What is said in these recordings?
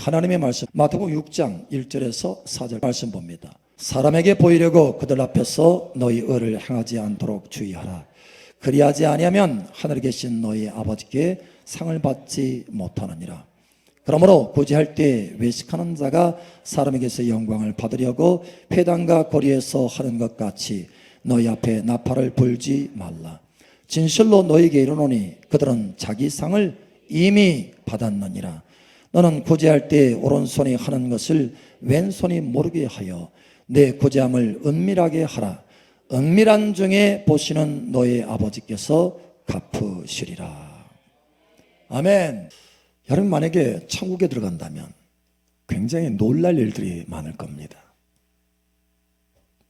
하나님의 말씀 마태복음 6장 1절에서 4절 말씀 봅니다. 사람에게 보이려고 그들 앞에서 너희 의를 행하지 않도록 주의하라. 그리하지 아니하면 하늘에 계신 너희 아버지께 상을 받지 못하느니라. 그러므로 구제할 때 외식하는 자가 사람에게서 영광을 받으려고 회당과 거리에서 하는 것 같이 너희 앞에 나팔을 불지 말라. 진실로 너희에게 이르노니 그들은 자기 상을 이미 받았느니라. 너는 구제할 때 오른손이 하는 것을 왼손이 모르게 하여 내 구제함을 은밀하게 하라. 은밀한 중에 보시는 너희 아버지께서 갚으시리라. 아멘. 여러분 만약에 천국에 들어간다면 굉장히 놀랄 일들이 많을 겁니다.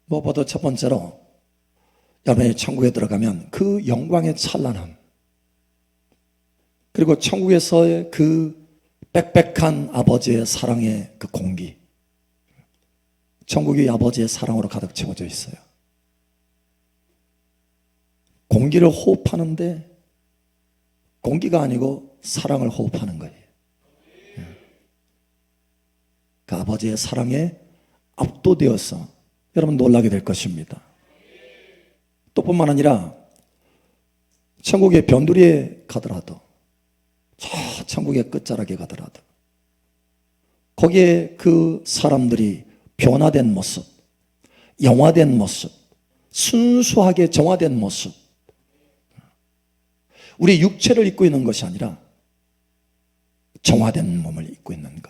무엇보다 첫 번째로 여러분이 천국에 들어가면 그 영광의 찬란함, 그리고 천국에서의 그 빽빽한 아버지의 사랑의 그 공기, 천국이 아버지의 사랑으로 가득 채워져 있어요. 공기를 호흡하는데 공기가 아니고 사랑을 호흡하는 거예요. 그 아버지의 사랑에 압도되어서 여러분 놀라게 될 것입니다. 또 뿐만 아니라 천국의 변두리에 가더라도, 저 천국의 끝자락에 가더라도 거기에 그 사람들이 변화된 모습, 영화된 모습, 순수하게 정화된 모습, 우리 육체를 입고 있는 것이 아니라 정화된 몸을 입고 있는 것.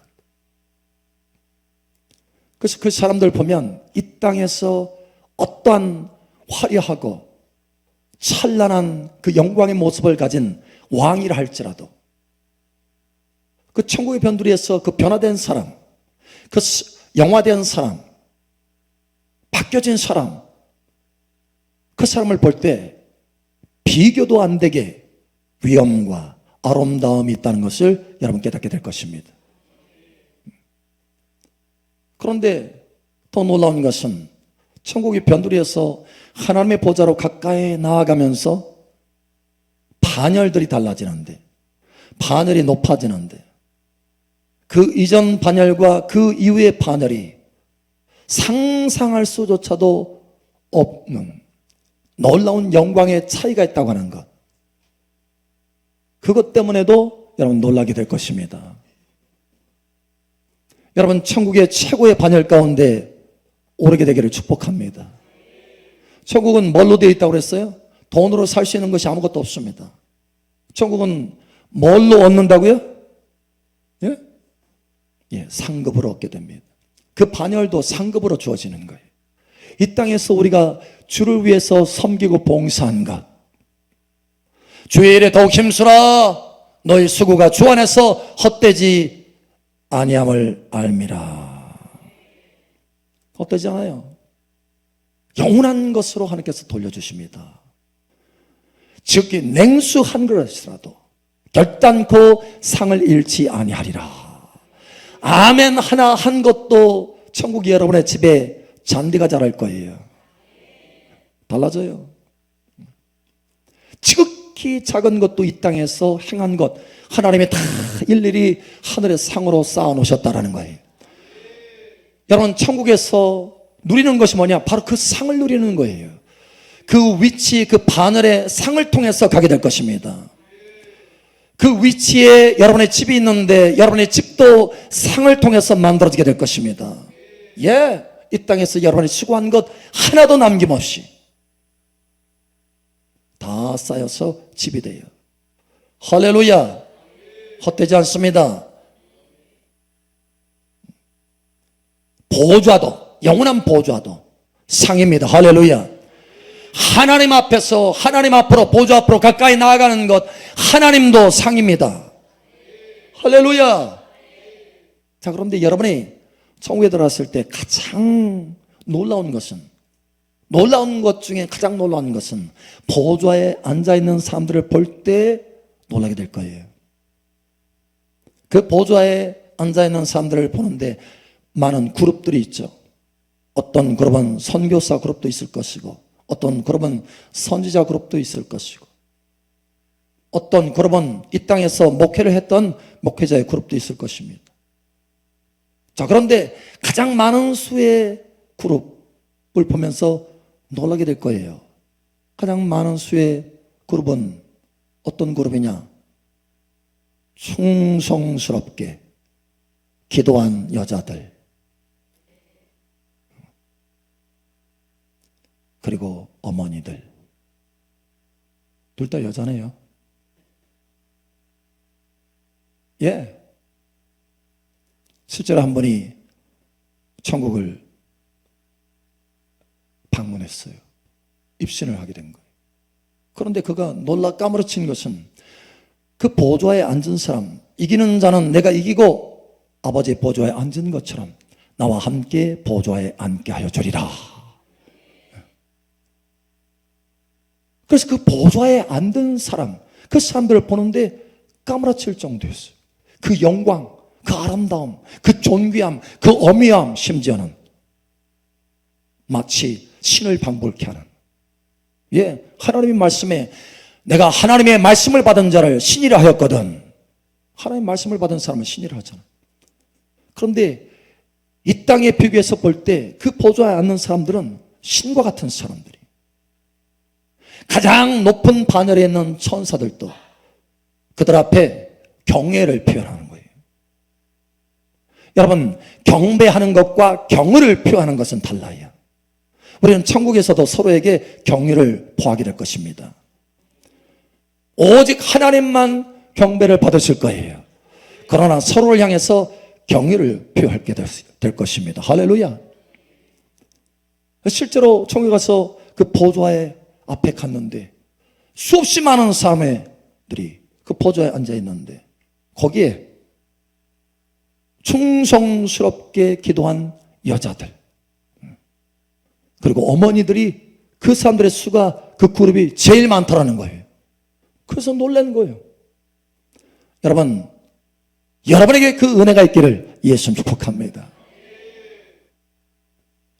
그래서 그 사람들 보면 이 땅에서 어떠한 화려하고 찬란한 그 영광의 모습을 가진 왕이라 할지라도 그 천국의 변두리에서 그 변화된 사람, 그 영화된 사람, 바뀌어진 사람, 그 사람을 볼 때 비교도 안 되게 위엄과 아름다움이 있다는 것을 여러분 깨닫게 될 것입니다. 그런데 더 놀라운 것은 천국의 변두리에서 하나님의 보좌로 가까이 나아가면서 반열들이 달라지는데, 반열이 높아지는데, 그 이전 반열과 그 이후의 반열이 상상할 수조차도 없는 놀라운 영광의 차이가 있다고 하는 것, 그것 때문에도 여러분 놀라게 될 것입니다. 여러분 천국의 최고의 반열 가운데 오르게 되기를 축복합니다. 천국은 뭘로 되어 있다고 그랬어요? 돈으로 살 수 있는 것이 아무것도 없습니다. 천국은 뭘로 얻는다고요? 예? 예, 상급으로 얻게 됩니다. 그 반열도 상급으로 주어지는 거예요. 이 땅에서 우리가 주를 위해서 섬기고 봉사한 것, 주의 일에 더욱 힘쓰라. 너희 수고가 주 안에서 헛되지 아니함을 알미라. 헛되지 않아요. 영원한 것으로 하나님께서 돌려주십니다. 즉기 냉수한 그릇이라도 결단코 상을 잃지 아니하리라. 아멘 하나 한 것도 천국이 여러분의 집에 잔디가 자랄 거예요. 달라져요. 지극히 작은 것도 이 땅에서 행한 것 하나님이 다 일일이 하늘의 상으로 쌓아놓으셨다라는 거예요. 여러분 천국에서 누리는 것이 뭐냐? 바로 그 상을 누리는 거예요. 그 위치, 그 반열의 상을 통해서 가게 될 것입니다. 그 위치에 여러분의 집이 있는데 여러분의 집도 상을 통해서 만들어지게 될 것입니다. 예, 이 땅에서 여러분이 수고한 것 하나도 남김없이 다 쌓여서 집이 돼요. 할렐루야. 헛되지 않습니다. 보좌도, 영원한 보좌도 상입니다. 할렐루야. 하나님 앞에서, 하나님 앞으로, 보좌 앞으로 가까이 나아가는 것, 하나님도 상입니다. 할렐루야. 자, 그런데 여러분이 천국에 들어갔을 때 가장 놀라운 것은, 놀라운 것 중에 가장 놀라운 것은 보좌에 앉아있는 사람들을 볼 때 놀라게 될 거예요. 그 보좌에 앉아있는 사람들을 보는데 많은 그룹들이 있죠. 어떤 그룹은 선교사 그룹도 있을 것이고, 어떤 그룹은 선지자 그룹도 있을 것이고, 어떤 그룹은 이 땅에서 목회를 했던 목회자의 그룹도 있을 것입니다. 자, 그런데 가장 많은 수의 그룹을 보면서 놀라게 될 거예요. 가장 많은 수의 그룹은 어떤 그룹이냐? 충성스럽게 기도한 여자들, 그리고 어머니들. 둘 다 여자네요. 예. 실제로 한 분이 천국을 방문했어요. 입신을 하게 된 거예요. 그런데 그가 놀라 까무러친 것은 그 보좌에 앉은 사람, 이기는 자는 내가 이기고 아버지의 보좌에 앉은 것처럼 나와 함께 보좌에 앉게 하여 주리라. 그래서 그 보좌에 앉은 사람, 그 사람들을 보는데 까무러칠 정도였어요. 그 영광, 그 아름다움, 그 존귀함, 그 어미함, 심지어는 마치 신을 방불케 하는, 예, 하나님의 말씀에 내가 하나님의 말씀을 받은 자를 신이라 하였거든. 하나님의 말씀을 받은 사람은 신이라 하잖아. 그런데 이 땅의 비교해서 볼 때 그 보좌에 앉는 사람들은 신과 같은 사람들이, 가장 높은 반열에 있는 천사들도 그들 앞에 경외를 표현하는 거예요. 여러분, 경배하는 것과 경의를 표현하는 것은 달라요. 우리는 천국에서도 서로에게 경의를 표하게 될 것입니다. 오직 하나님만 경배를 받으실 거예요. 그러나 서로를 향해서 경의를 표하게 될 것입니다. 할렐루야. 실제로 천국에 가서 그 보좌에 앞에 갔는데 수없이 많은 사람들이 그 보좌에 앉아 있는데 거기에 충성스럽게 기도한 여자들, 그리고 어머니들이, 그 사람들의 수가, 그 그룹이 제일 많다라는 거예요. 그래서 놀란 거예요. 여러분, 여러분에게 그 은혜가 있기를 예수님 축복합니다.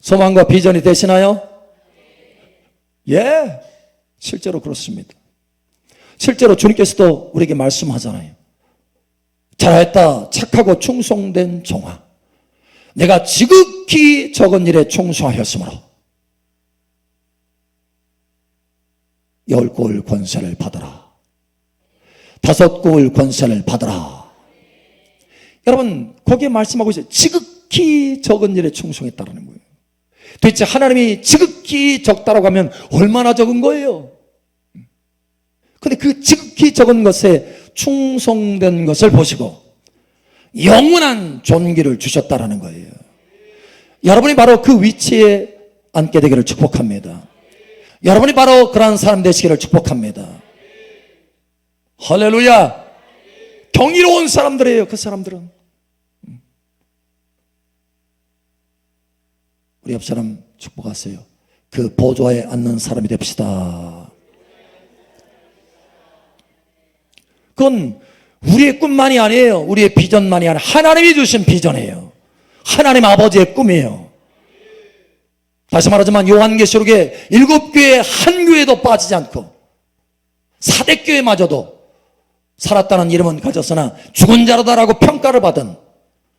소망과 비전이 되시나요? 예, 실제로 그렇습니다. 실제로 주님께서도 우리에게 말씀하잖아요. 잘했다, 착하고 충성된 종아, 내가 지극히 적은 일에 충성하였으므로 10골 권세를 받아라, 5골 권세를 받아라. 여러분, 거기에 말씀하고 있어요. 지극히 적은 일에 충성했다라는 거예요. 도대체 하나님이 지극히 적다라고 하면 얼마나 적은 거예요? 근데 그 지극히 적은 것에 충성된 것을 보시고 영원한 존귀를 주셨다라는 거예요. 여러분이 바로 그 위치에 앉게 되기를 축복합니다. 여러분이 바로 그러한 사람 되시기를 축복합니다. 할렐루야. 경이로운 사람들이에요. 그 사람들은. 우리 옆 사람 축복하세요. 그 보좌에 앉는 사람이 됩시다. 그건 우리의 꿈만이 아니에요. 우리의 비전만이 아니라 하나님이 주신 비전이에요. 하나님 아버지의 꿈이에요. 다시 말하지만 요한계시록에 7교회 한 교회도 빠지지 않고 4대 교회마저도 살았다는 이름은 가졌으나 죽은 자로다라고 평가를 받은,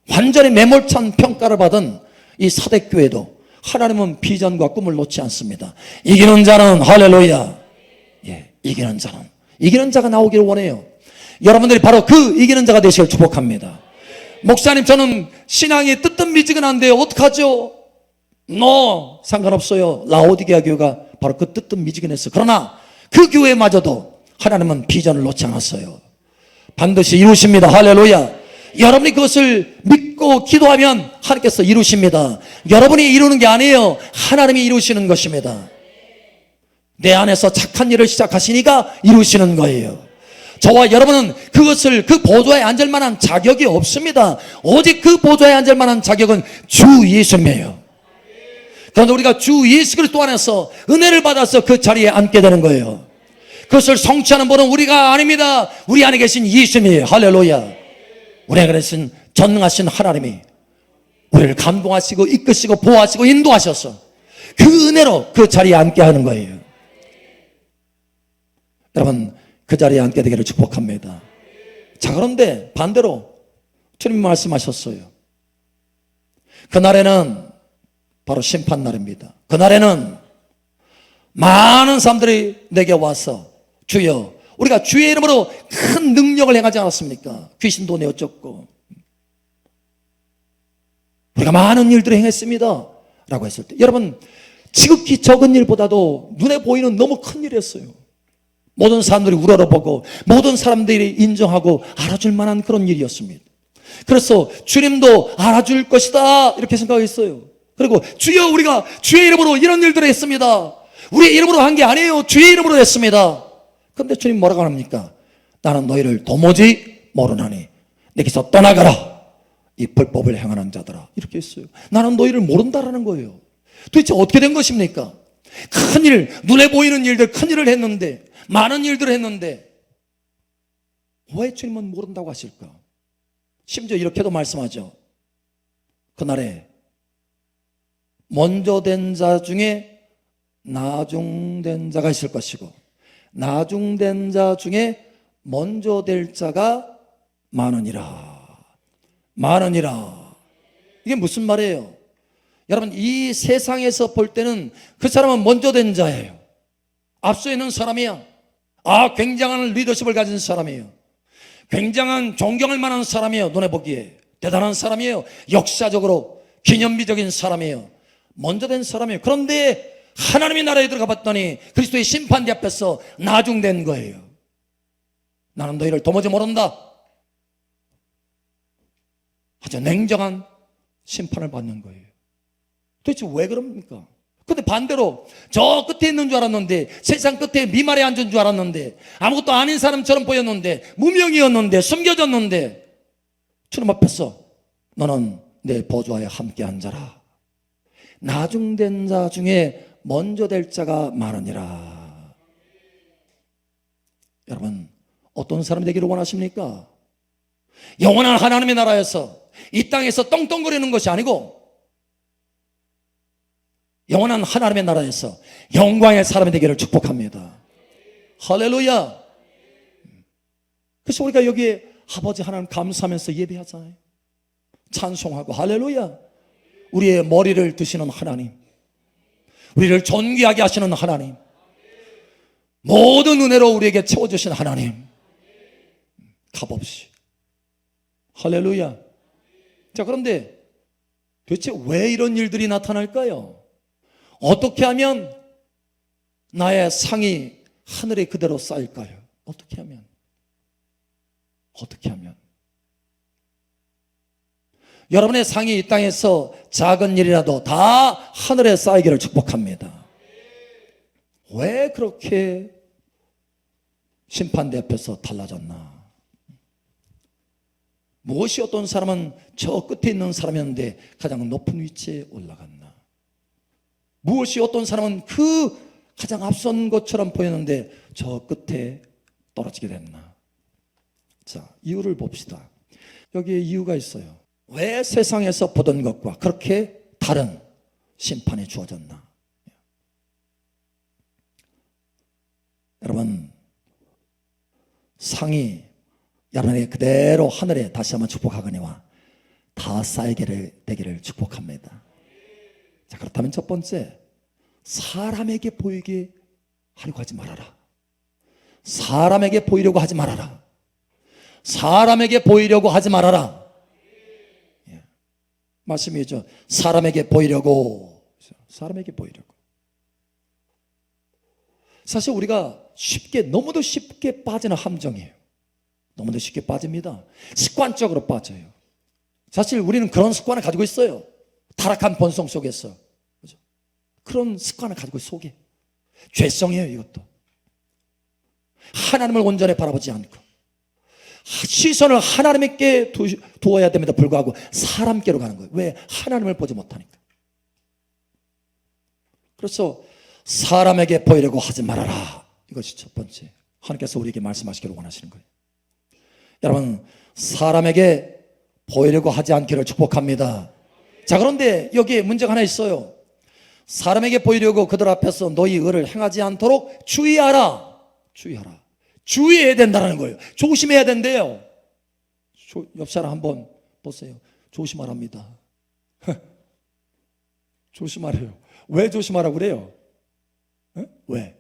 완전히 매몰찬 평가를 받은 이 4대 교회도 하나님은 비전과 꿈을 놓지 않습니다. 이기는 자는, 할렐루야, 예, 이기는 자가 나오기를 원해요. 여러분들이 바로 그 이기는 자가 되시길 축복합니다. 목사님, 저는 신앙이 뜨뜻미지근한데 어떡하죠? 상관없어요. 라오디게아 교회가 바로 그 뜨뜻미지근했어요. 그러나 그 교회마저도 하나님은 비전을 놓지 않았어요. 반드시 이루십니다. 할렐루야. 여러분이 그것을 믿고 기도하면 하나님께서 이루십니다. 여러분이 이루는 게 아니에요. 하나님이 이루시는 것입니다. 내 안에서 착한 일을 시작하시니까 이루시는 거예요. 저와 여러분은 그것을, 그 보좌에 앉을 만한 자격이 없습니다. 오직 그 보좌에 앉을 만한 자격은 주 예수님이에요. 그런데 우리가 주 예수 그리스도 안에서 은혜를 받아서 그 자리에 앉게 되는 거예요. 그것을 성취하는 분은 우리가 아닙니다. 우리 안에 계신 예수님이에요. 할렐루야. 우리 안에 계신 전능하신 하나님이 우리를 감동하시고 이끄시고 보호하시고 인도하셔서 그 은혜로 그 자리에 앉게 하는 거예요. 여러분, 그 자리에 앉게 되기를 축복합니다. 자, 그런데 반대로 주님이 말씀하셨어요. 그날에는 바로 심판날입니다. 그날에는 많은 사람들이 내게 와서 주여, 우리가 주의 이름으로 큰 능력을 행하지 않았습니까? 귀신도 내어쫓고 우리가 많은 일들을 행했습니다 라고 했을 때, 여러분, 지극히 적은 일보다도 눈에 보이는 너무 큰 일이었어요. 모든 사람들이 우러러보고 모든 사람들이 인정하고 알아줄 만한 그런 일이었습니다. 그래서 주님도 알아줄 것이다 이렇게 생각했어요. 그리고 주여, 우리가 주의 이름으로 이런 일들을 했습니다. 우리의 이름으로 한 게 아니에요. 주의 이름으로 했습니다. 그런데 주님 뭐라고 합니까? 나는 너희를 도무지 모르나니 내게서 떠나가라, 이 불법을 행하는 자들아, 이렇게 했어요. 나는 너희를 모른다라는 거예요. 도대체 어떻게 된 것입니까? 큰일, 눈에 보이는 일들, 큰일을 했는데, 많은 일들을 했는데 왜 주님은 모른다고 하실까? 심지어 이렇게도 말씀하죠. 그날에 먼저 된 자 중에 나중된 자가 있을 것이고, 나중된 자 중에 먼저 될 자가 많으니라. 많으니라. 이게 무슨 말이에요? 여러분, 이 세상에서 볼 때는 그 사람은 먼저 된 자예요. 앞서 있는 사람이야. 굉장한 리더십을 가진 사람이에요. 굉장한 존경할 만한 사람이에요. 눈에 보기에 대단한 사람이에요. 역사적으로 기념비적인 사람이에요. 먼저 된 사람이에요. 그런데 하나님의 나라에 들어가 봤더니 그리스도의 심판대 앞에서 나중된 거예요. 나는 너희를 도무지 모른다. 아주 냉정한 심판을 받는 거예요. 도대체 왜 그럽니까? 근데 반대로 저 끝에 있는 줄 알았는데, 세상 끝에 미말에 앉은 줄 알았는데, 아무것도 아닌 사람처럼 보였는데, 무명이었는데, 숨겨졌는데, 주님 앞에서 너는 내 보좌에 함께 앉아라. 나중된 자 중에 먼저 될 자가 많으니라. 여러분, 어떤 사람이 되기를 원하십니까? 영원한 하나님의 나라에서 이 땅에서 떵떵거리는 것이 아니고 영원한 하나님의 나라에서 영광의 사람이 되기를 축복합니다. 할렐루야. 그래서 우리가 여기에 아버지 하나님 감사하면서 예배하잖아요. 찬송하고 할렐루야. 우리의 머리를 드시는 하나님, 우리를 존귀하게 하시는 하나님, 모든 은혜로 우리에게 채워주신 하나님, 값없이 할렐루야. 자, 그런데 도대체 왜 이런 일들이 나타날까요? 어떻게 하면 나의 상이 하늘에 그대로 쌓일까요? 어떻게 하면? 여러분의 상이 이 땅에서 작은 일이라도 다 하늘에 쌓이기를 축복합니다. 왜 그렇게 심판대 앞에서 달라졌나? 무엇이 어떤 사람은 저 끝에 있는 사람이었는데 가장 높은 위치에 올라갔나? 무엇이 어떤 사람은 그 가장 앞선 것처럼 보였는데 저 끝에 떨어지게 됐나? 자, 이유를 봅시다. 여기에 이유가 있어요. 왜 세상에서 보던 것과 그렇게 다른 심판이 주어졌나? 여러분, 상이 여러분에게 그대로 하늘에 다시 한번 축복하거니와 다 쌓이게 되기를 축복합니다. 자, 그렇다면 첫 번째, 사람에게 보이게 하려고 하지 말아라. 사람에게 보이려고 하지 말아라. 사람에게 보이려고 하지 말아라. 예. 말씀이죠. 사람에게 보이려고. 사실 우리가 너무도 쉽게 빠지는 함정이에요. 너무도 쉽게 빠집니다. 습관적으로 빠져요. 사실 우리는 그런 습관을 가지고 있어요. 타락한 본성 속에서. 그렇죠? 그런 습관을 가지고 속에. 죄성이에요, 이것도. 하나님을 온전히 바라보지 않고 시선을 하나님께 두어야 됩니다. 불구하고 사람께로 가는 거예요. 왜? 하나님을 보지 못하니까. 그래서 사람에게 보이려고 하지 말아라. 이것이 첫 번째. 하나님께서 우리에게 말씀하시기를 원하시는 거예요. 여러분, 사람에게 보이려고 하지 않기를 축복합니다. 자, 그런데 여기에 문제가 하나 있어요. 사람에게 보이려고 그들 앞에서 너희 의를 행하지 않도록 주의하라. 주의해야 된다는 거예요. 조심해야 된대요. 옆 사람 한번 보세요. 조심하랍니다. 조심하래요. 왜 조심하라고 그래요? 왜?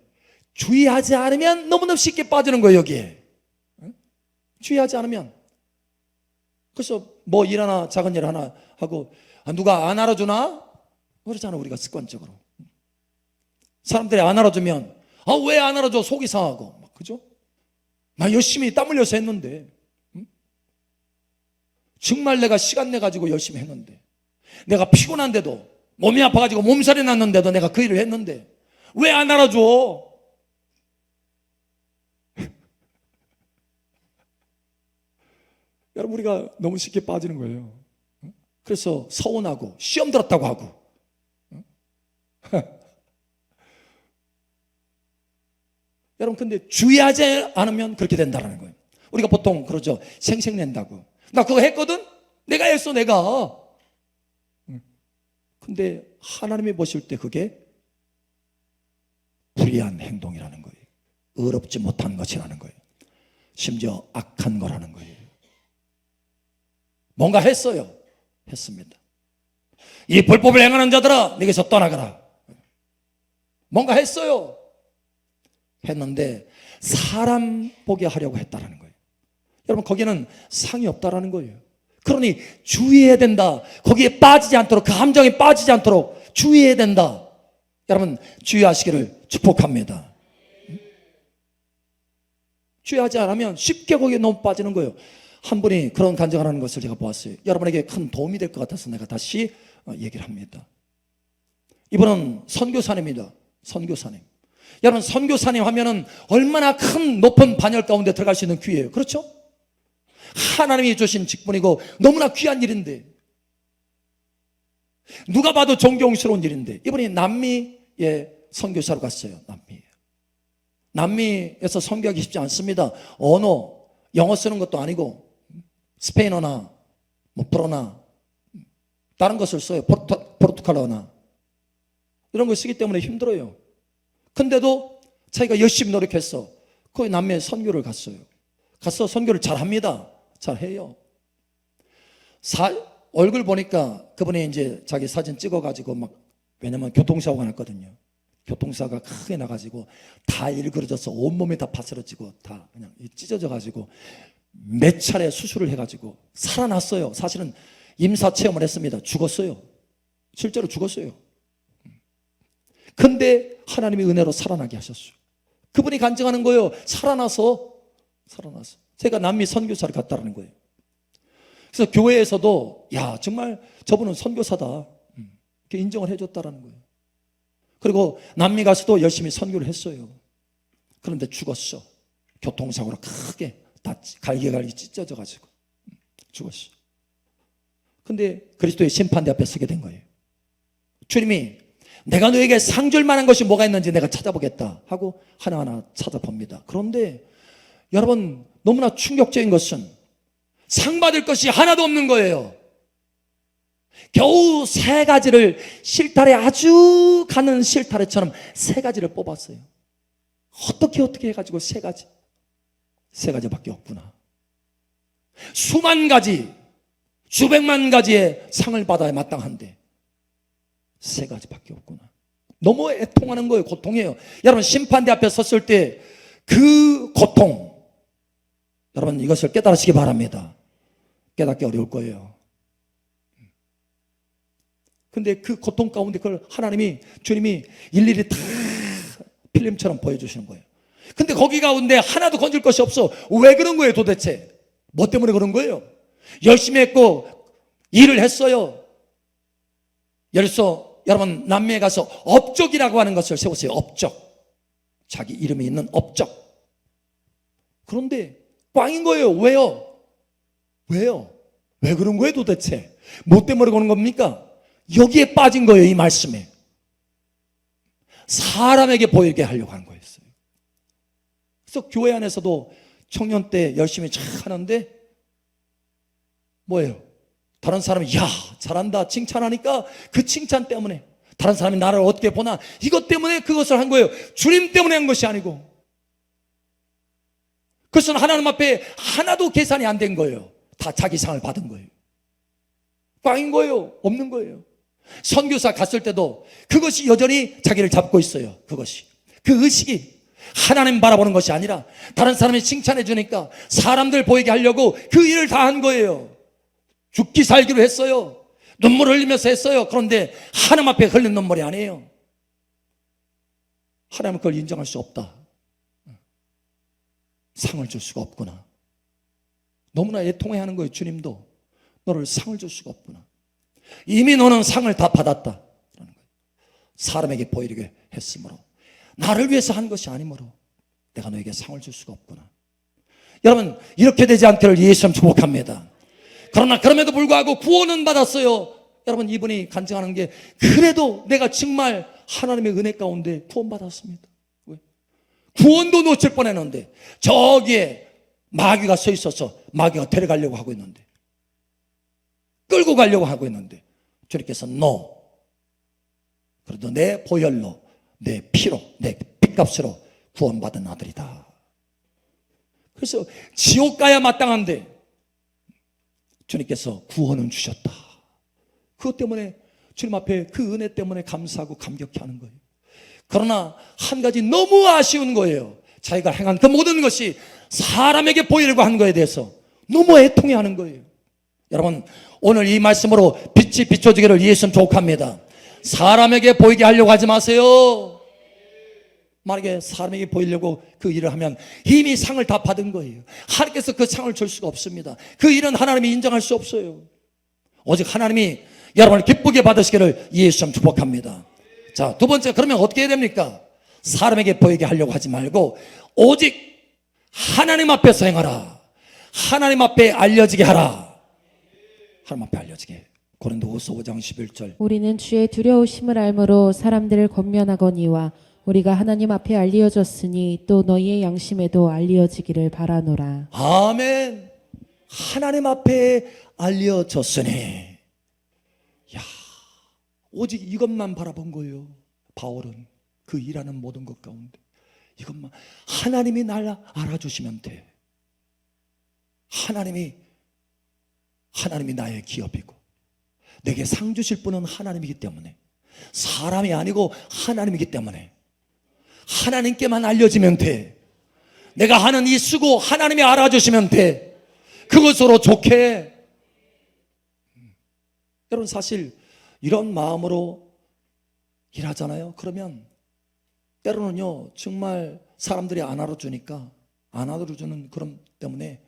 주의하지 않으면 너무너무 쉽게 빠지는 거예요, 여기에. 주의하지 않으면. 그래서 뭐 일 하나, 작은 일 하나 하고, 누가 안 알아주나? 그러잖아, 우리가 습관적으로. 사람들이 안 알아주면, 왜 안 알아줘? 속이 상하고. 그죠? 나 열심히 땀 흘려서 했는데. 정말 내가 시간 내가지고 열심히 했는데. 내가 피곤한데도, 몸이 아파가지고 몸살이 났는데도 내가 그 일을 했는데. 왜 안 알아줘? 여러분, 우리가 너무 쉽게 빠지는 거예요. 그래서 서운하고 시험 들었다고 하고. 여러분, 근데 주의하지 않으면 그렇게 된다는 거예요. 우리가 보통 그러죠. 생색낸다고. 나 그거 했거든? 내가 했어, 내가. 근데 하나님이 보실 때 그게 불의한 행동이라는 거예요. 의롭지 못한 것이라는 거예요. 심지어 악한 거라는 거예요. 뭔가 했어요. 했습니다. 이 불법을 행하는 자들아, 내게서 떠나가라. 뭔가 했어요. 했는데 사람 보게 하려고 했다라는 거예요. 여러분, 거기는 상이 없다라는 거예요. 그러니 주의해야 된다. 거기에 빠지지 않도록, 그 함정에 빠지지 않도록 주의해야 된다. 여러분, 주의하시기를 축복합니다. 주의하지 않으면 쉽게 거기에 너무 빠지는 거예요. 한 분이 그런 간증을 하는 것을 제가 보았어요. 여러분에게 큰 도움이 될 것 같아서 내가 다시 얘기를 합니다. 이분은 선교사님입니다. 선교사님. 여러분, 선교사님 하면은 얼마나 큰 높은 반열 가운데 들어갈 수 있는 기회예요. 그렇죠? 하나님이 주신 직분이고 너무나 귀한 일인데, 누가 봐도 존경스러운 일인데, 이분이 남미에 선교사로 갔어요. 남미에서 선교하기 쉽지 않습니다. 언어, 영어 쓰는 것도 아니고 스페인어나 뭐 불어나 다른 것을 써요. 포르투갈어나 이런 걸 쓰기 때문에 힘들어요. 근데도 자기가 열심히 노력해서 거기 남미에 선교를 갔어요. 가서 선교를 잘합니다. 잘해요. 얼굴 보니까 그분이 이제 자기 사진 찍어가지고 막, 왜냐면 교통사고가 났거든요. 교통사고가 크게 나가지고 다 일그러져서 온몸이 다 파스러지고 다 그냥 찢어져가지고 몇 차례 수술을 해가지고 살아났어요. 사실은 임사체험을 했습니다. 죽었어요. 실제로 죽었어요. 근데 하나님이 은혜로 살아나게 하셨어요. 그분이 간증하는 거예요. 살아나서. 제가 남미 선교사를 갔다라는 거예요. 그래서 교회에서도 야, 정말 저분은 선교사다, 이렇게 인정을 해줬다라는 거예요. 그리고 남미 가서도 열심히 선교를 했어요. 그런데 죽었어. 교통사고로 크게 갈기갈기 찢어져가지고 죽었어. 근데 그리스도의 심판대 앞에 서게 된 거예요. 주님이 내가 너에게 상 줄 만한 것이 뭐가 있는지 내가 찾아보겠다 하고 하나하나 찾아봅니다. 그런데 여러분, 너무나 충격적인 것은 상 받을 것이 하나도 없는 거예요. 겨우 3가지를 실타래, 아주 가는 실타래처럼 3가지를 뽑았어요. 어떻게 해가지고 3가지밖에 없구나. 수만 가지, 수백만 가지의 상을 받아야 마땅한데 3가지밖에 없구나. 너무 애통하는 거예요. 고통이에요. 여러분, 심판대 앞에 섰을 때 그 고통, 여러분 이것을 깨달으시기 바랍니다. 깨닫기 어려울 거예요. 근데 그 고통 가운데 그걸 주님이 일일이 다 필름처럼 보여주시는 거예요. 근데 거기 가운데 하나도 건질 것이 없어. 왜 그런 거예요 도대체? 뭐 때문에 그런 거예요? 열심히 했고 일을 했어요. 여러분, 남미에 가서 업적이라고 하는 것을 세웠어요. 업적. 자기 이름이 있는 업적. 그런데 꽝인 거예요. 왜요? 왜 그런 거예요 도대체? 뭐 때문에 그런 겁니까? 여기에 빠진 거예요. 이 말씀에 사람에게 보이게 하려고 하는 거였어요. 그래서 교회 안에서도 청년 때 열심히 잘 하는데 뭐예요? 다른 사람이 야 잘한다 칭찬하니까 그 칭찬 때문에 다른 사람이 나를 어떻게 보나, 이것 때문에 그것을 한 거예요. 주님 때문에 한 것이 아니고. 그것은 하나님 앞에 하나도 계산이 안 된 거예요. 다 자기 상을 받은 거예요. 꽝인 거예요. 없는 거예요. 선교사 갔을 때도 그것이 여전히 자기를 잡고 있어요. 그것이. 그 의식이 하나님 바라보는 것이 아니라 다른 사람이 칭찬해 주니까 사람들 보이게 하려고 그 일을 다 한 거예요. 죽기 살기로 했어요. 눈물을 흘리면서 했어요. 그런데 하나님 앞에 흘린 눈물이 아니에요. 하나님은 그걸 인정할 수 없다. 상을 줄 수가 없구나. 너무나 애통해하는 거예요. 주님도 너를 상을 줄 수가 없구나. 이미 너는 상을 다 받았다. 사람에게 보이게 했으므로, 나를 위해서 한 것이 아니므로 내가 너에게 상을 줄 수가 없구나. 여러분, 이렇게 되지 않기를 예수님 축복합니다. 그러나 그럼에도 불구하고 구원은 받았어요. 여러분, 이분이 간증하는 게 그래도 내가 정말 하나님의 은혜 가운데 구원받았습니다. 왜? 구원도 놓칠 뻔했는데 저기에 마귀가 서 있어서 마귀가 데려가려고 하고 있는데, 끌고 가려고 하고 있는데 주님께서 너 그래도 내 보혈로, 내 피로, 내 피값으로 구원받은 아들이다. 그래서 지옥 가야 마땅한데 주님께서 구원은 주셨다. 그것 때문에 주님 앞에 그 은혜 때문에 감사하고 감격해 하는 거예요. 그러나 한 가지 너무 아쉬운 거예요. 자기가 행한 그 모든 것이 사람에게 보이려고 한 거에 대해서 너무 애통해 하는 거예요. 여러분, 오늘 이 말씀으로 빛이 비춰지기를 예수님 축복합니다. 사람에게 보이게 하려고 하지 마세요. 만약에 사람에게 보이려고 그 일을 하면 이미 상을 다 받은 거예요. 하나님께서 그 상을 줄 수가 없습니다. 그 일은 하나님이 인정할 수 없어요. 오직 하나님이 여러분을 기쁘게 받으시기를 예수님 축복합니다. 자, 두 번째, 그러면 어떻게 해야 됩니까? 사람에게 보이게 하려고 하지 말고 오직 하나님 앞에서 행하라. 하나님 앞에 알려지게 하라. 하나님 앞에 알려지게. 고린도후서 5장 11절. 우리는 주의 두려우심을 알므로 사람들을 권면하거니와 우리가 하나님 앞에 알리어졌으니 또 너희의 양심에도 알리어지기를 바라노라. 아멘. 하나님 앞에 알려졌으니. 야, 오직 이것만 바라본 거예요. 바울은 그 일하는 모든 것 가운데 이것만, 하나님이 날 알아주시면 돼. 하나님이 나의 기업이고 내게 상 주실 분은 하나님이기 때문에, 사람이 아니고 하나님이기 때문에 하나님께만 알려지면 돼. 내가 하는 이 수고 하나님이 알아주시면 돼. 그것으로 좋게. 여러분, 사실 이런 마음으로 일하잖아요. 그러면 때로는요, 정말 사람들이 안 알아주니까, 안 알아주는 그런 때문에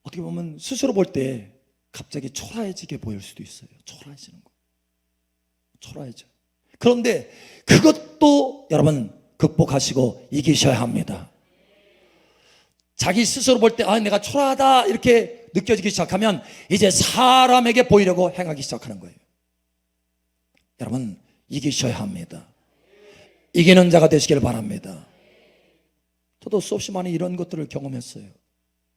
어떻게 보면 스스로 볼 때 갑자기 초라해지게 보일 수도 있어요. 초라해지는 거. 초라해져. 그런데 그것도 여러분 극복하시고 이기셔야 합니다. 자기 스스로 볼 때 내가 초라하다 이렇게 느껴지기 시작하면 이제 사람에게 보이려고 행하기 시작하는 거예요. 여러분, 이기셔야 합니다. 이기는 자가 되시길 바랍니다. 저도 수없이 많이 이런 것들을 경험했어요.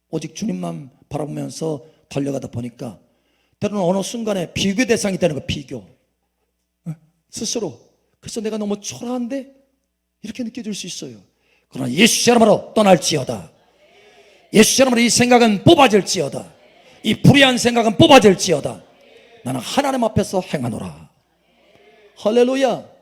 오직 주님만 바라보면서 달려가다 보니까 때로는 어느 순간에 비교 대상이 되는 거예요. 비교. 스스로. 그래서 내가 너무 초라한데 이렇게 느껴질 수 있어요. 그러나 예수 이름으로 떠날지어다. 예수 이름으로 이 생각은 뽑아질지어다. 이 불의한 생각은 뽑아질지어다. 나는 하나님 앞에서 행하노라. 할렐루야.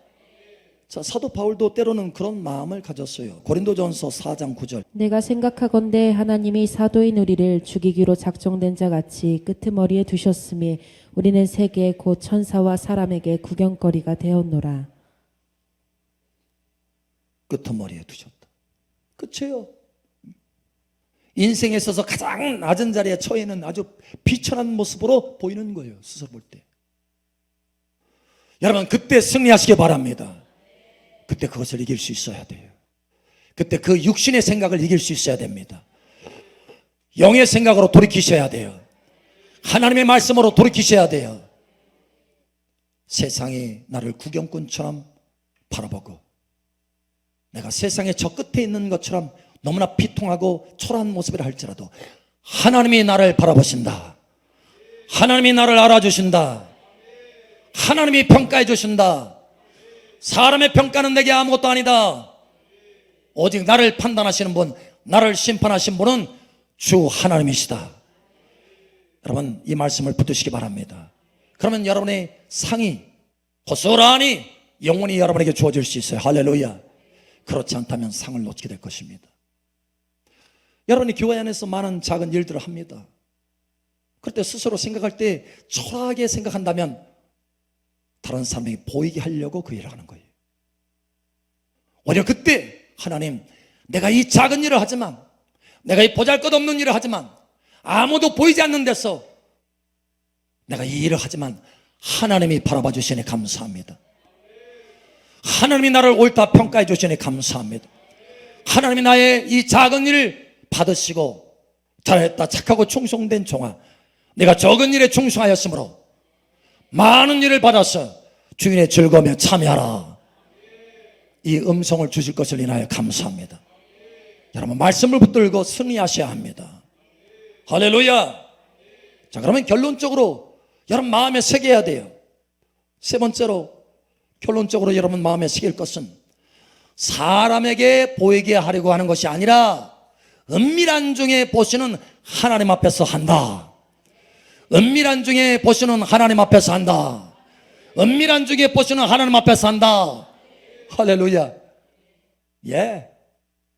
자, 사도 바울도 때로는 그런 마음을 가졌어요. 고린도전서 4장 9절. 내가 생각하건대 하나님이 사도인 우리를 죽이기로 작정된 자 같이 끄트머리에 두셨으니 우리는 세계 곧 천사와 사람에게 구경거리가 되었노라. 끄트머리에 두셨다. 끝이에요. 인생에 있어서 가장 낮은 자리에 처해 있는 아주 비천한 모습으로 보이는 거예요. 스스로 볼 때. 여러분, 그때 승리하시기 바랍니다. 그때 그것을 이길 수 있어야 돼요. 그때 그 육신의 생각을 이길 수 있어야 됩니다. 영의 생각으로 돌이키셔야 돼요. 하나님의 말씀으로 돌이키셔야 돼요. 세상이 나를 구경꾼처럼 바라보고 내가 세상의 저 끝에 있는 것처럼 너무나 비통하고 초라한 모습이라 할지라도 하나님이 나를 바라보신다. 하나님이 나를 알아주신다. 하나님이 평가해 주신다. 사람의 평가는 내게 아무것도 아니다. 오직 나를 판단하시는 분, 나를 심판하신 분은 주 하나님이시다. 여러분, 이 말씀을 붙드시기 바랍니다. 그러면 여러분의 상이 고스란히 영원히 여러분에게 주어질 수 있어요. 할렐루야. 그렇지 않다면 상을 놓치게 될 것입니다. 여러분이 교회 안에서 많은 작은 일들을 합니다. 그럴 때 스스로 생각할 때 초라하게 생각한다면 다른 사람에게 보이게 하려고 그 일을 하는 거예요. 오히려 그때 하나님, 내가 이 작은 일을 하지만, 내가 이 보잘것없는 일을 하지만, 아무도 보이지 않는 데서 내가 이 일을 하지만 하나님이 바라봐 주시니 감사합니다. 하나님이 나를 옳다 평가해 주시니 감사합니다. 하나님이 나의 이 작은 일을 받으시고, 잘했다, 착하고 충성된 종아, 내가 적은 일에 충성하였으므로 많은 일을 받아서 주인의 즐거움에 참여하라, 이 음성을 주실 것을 인하여 감사합니다. 여러분, 말씀을 붙들고 승리하셔야 합니다. 할렐루야. 자, 그러면 결론적으로 여러분 마음에 새겨야 돼요. 세 번째로, 결론적으로 여러분 마음에 새길 것은 사람에게 보이게 하려고 하는 것이 아니라 은밀한 중에 보시는 하나님 앞에서 한다. 은밀한 중에 보시는 하나님 앞에서 한다. 은밀한 중에 보시는 하나님 앞에서 한다. 할렐루야. 예,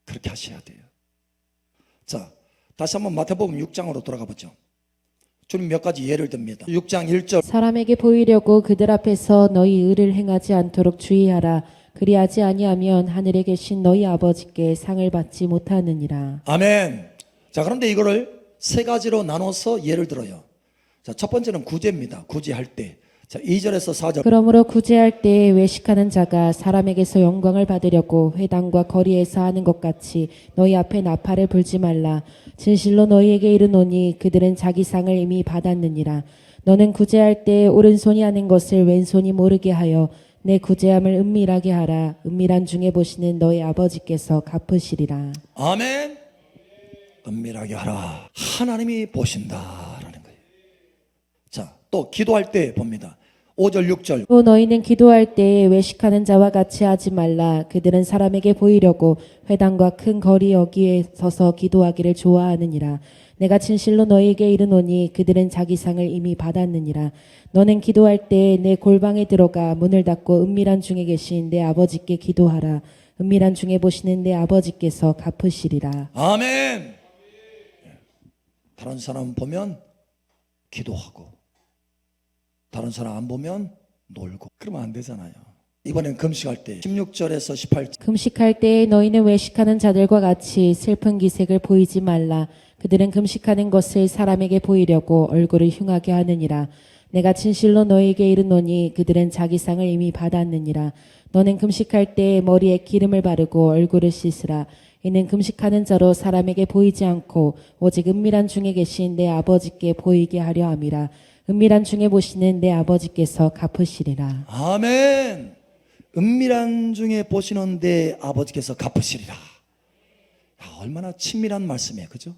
그렇게 하셔야 돼요. 자, 다시 한번 마태복음 6장으로 돌아가 보죠. 주님 몇 가지 예를 듭니다. 6장 1절. 사람에게 보이려고 그들 앞에서 너희 의를 행하지 않도록 주의하라. 그리하지 아니하면 하늘에 계신 너희 아버지께 상을 받지 못하느니라. 아멘. 자, 그런데 이거를 세 가지로 나눠서 예를 들어요. 자, 첫 번째는 구제입니다. 구제할 때. 자, 2절에서 4절. 그러므로 구제할 때에 외식하는 자가 사람에게서 영광을 받으려고 회당과 거리에서 하는 것 같이 너희 앞에 나팔을 불지 말라. 진실로 너희에게 이르노니 그들은 자기 상을 이미 받았느니라. 너는 구제할 때에 오른손이 하는 것을 왼손이 모르게 하여 내 구제함을 은밀하게 하라. 은밀한 중에 보시는 너희 아버지께서 갚으시리라. 아멘. 은밀하게 하라. 하나님이 보신다라는 거예요. 자, 또 기도할 때 봅니다. 5절 6절. 또 너희는 기도할 때에 외식하는 자와 같이 하지 말라. 그들은 사람에게 보이려고 회당과 큰 거리 여기에 서서 기도하기를 좋아하느니라. 내가 진실로 너희에게 이르노니 그들은 자기 상을 이미 받았느니라. 너는 기도할 때에 내 골방에 들어가 문을 닫고 은밀한 중에 계신 내 아버지께 기도하라. 은밀한 중에 보시는 내 아버지께서 갚으시리라. 아멘. 다른 사람 보면 기도하고, 다른 사람 안 보면 놀고, 그러면 안 되잖아요. 이번엔 금식할 때 16절에서 18절. 금식할 때에 너희는 외식하는 자들과 같이 슬픈 기색을 보이지 말라. 그들은 금식하는 것을 사람에게 보이려고 얼굴을 흉하게 하느니라. 내가 진실로 너희에게 이르노니 그들은 자기 상을 이미 받았느니라. 너는 금식할 때에 머리에 기름을 바르고 얼굴을 씻으라. 이는 금식하는 자로 사람에게 보이지 않고 오직 은밀한 중에 계신 내 아버지께 보이게 하려 함이라. 은밀한 중에 보시는 내 아버지께서 갚으시리라. 아멘. 은밀한 중에 보시는 내 아버지께서 갚으시리라. 야, 얼마나 친밀한 말씀이에요, 그죠?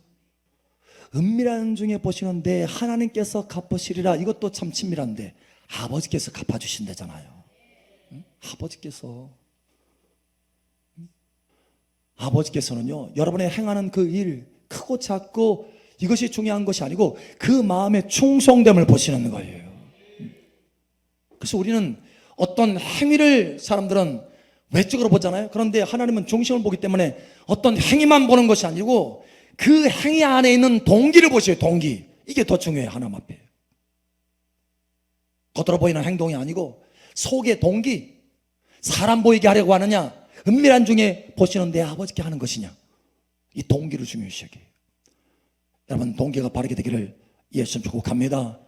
은밀한 중에 보시는 내 하나님께서 갚으시리라. 이것도 참 친밀한데 아버지께서 갚아주신다잖아요. 응? 아버지께서, 아버지께서는요, 여러분의 행하는 그 일, 크고 작고 이것이 중요한 것이 아니고 그 마음의 충성됨을 보시는 거예요. 그래서 우리는 어떤 행위를 사람들은 외적으로 보잖아요. 그런데 하나님은 중심을 보기 때문에 어떤 행위만 보는 것이 아니고 그 행위 안에 있는 동기를 보셔요. 동기. 이게 더 중요해요. 하나님 앞에. 겉으로 보이는 행동이 아니고 속의 동기. 사람 보이게 하려고 하느냐, 은밀한 중에 보시는 내 아버지께 하는 것이냐, 이 동기를 중요시 여겨요. 여러분, 동기가 바르게 되기를 예수님 축복합니다.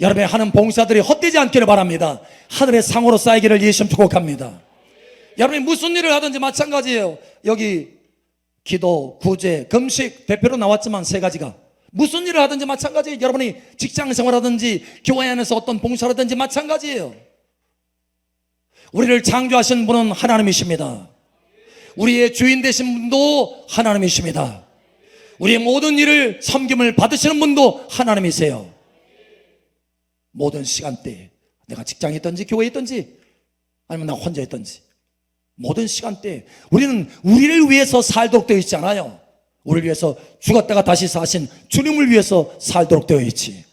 여러분의 하는 봉사들이 헛되지 않기를 바랍니다. 하늘의 상으로 쌓이기를 예수님 축복합니다. 여러분이 무슨 일을 하든지 마찬가지예요. 여기 기도, 구제, 금식 대표로 나왔지만 세 가지가 무슨 일을 하든지 마찬가지예요. 여러분이 직장 생활하든지 교회 안에서 어떤 봉사를 하든지 마찬가지예요. 우리를 창조하신 분은 하나님이십니다. 우리의 주인 되신 분도 하나님이십니다. 우리의 모든 일을 섬김을 받으시는 분도 하나님이세요. 모든 시간대에, 내가 직장에 있든지 교회에 있든지 아니면 나 혼자 있든지 모든 시간대에 우리는 우리를 위해서 살도록 되어 있지 않아요. 우리를 위해서 죽었다가 다시 사신 주님을 위해서 살도록 되어 있지.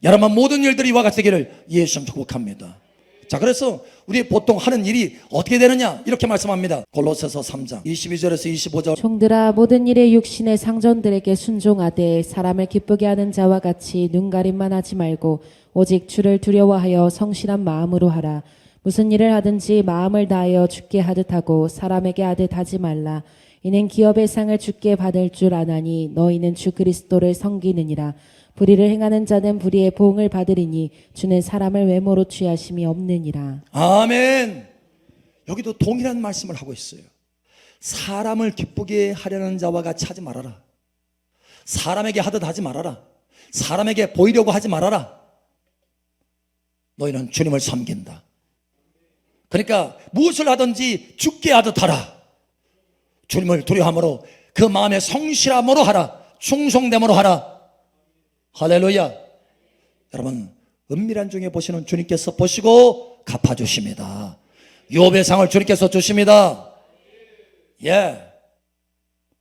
여러분 모든 일들이 이와 같이 되기를 예수님 축복합니다. 자, 그래서 우리 보통 하는 일이 어떻게 되느냐 이렇게 말씀합니다. 골로새서 3장 22절에서 25절. 종들아 모든 일에 육신의 상전들에게 순종하되 사람을 기쁘게 하는 자와 같이 눈가림만 하지 말고 오직 주를 두려워하여 성실한 마음으로 하라. 무슨 일을 하든지 마음을 다하여 주께 하듯 하고 사람에게 하듯 하지 말라. 이는 기업의 상을 주께 받을 줄 아나니 너희는 주 그리스도를 섬기느니라. 불의를 행하는 자는 불의의 보응을 받으리니 주는 사람을 외모로 취하심이 없느니라. 아멘. 여기도 동일한 말씀을 하고 있어요. 사람을 기쁘게 하려는 자와 같이 하지 말아라. 사람에게 하듯 하지 말아라. 사람에게 보이려고 하지 말아라. 너희는 주님을 섬긴다. 그러니까 무엇을 하든지 주께 하듯 하라. 주님을 두려워함으로 그 마음의 성실함으로 하라. 충성됨으로 하라. 할렐루야. 여러분 은밀한 중에 보시는 주님께서 보시고 갚아주십니다. 욥의 상을 주님께서 주십니다. 예.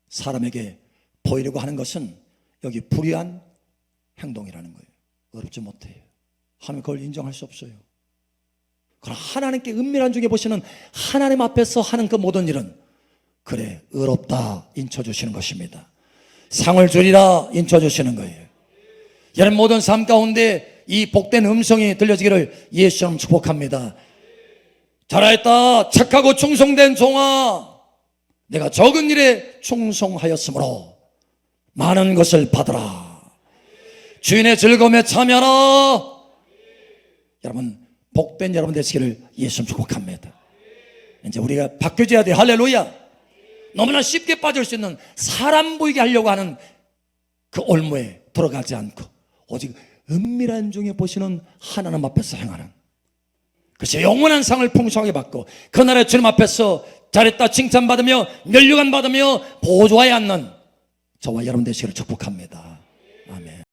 사람에게 보이려고 하는 것은 여기 불의한 행동이라는 거예요. 어렵지 못해요. 하나님 그걸 인정할 수 없어요. 그러나 하나님께 은밀한 중에 보시는 하나님 앞에서 하는 그 모든 일은 그래 의롭다 인쳐주시는 것입니다. 상을 주리라 인쳐주시는 거예요. 여러분 모든 삶 가운데 이 복된 음성이 들려지기를 예수님 축복합니다. 잘하였다 착하고 충성된 종아, 내가 적은 일에 충성하였으므로 많은 것을 받으라. 주인의 즐거움에 참여하라. 여러분 복된 여러분 되시기를 예수님 축복합니다. 이제 우리가 바뀌어져야 돼. 할렐루야. 너무나 쉽게 빠질 수 있는 사람 보이게 하려고 하는 그 올무에 들어가지 않고 오직 은밀한 중에 보시는 하나님 앞에서 행하는, 그것이 영원한 상을 풍성하게 받고 그날의 주님 앞에서 잘했다 칭찬받으며 면류관 받으며 보조하에 앉는 저와 여러분 되시기를 축복합니다. 아멘.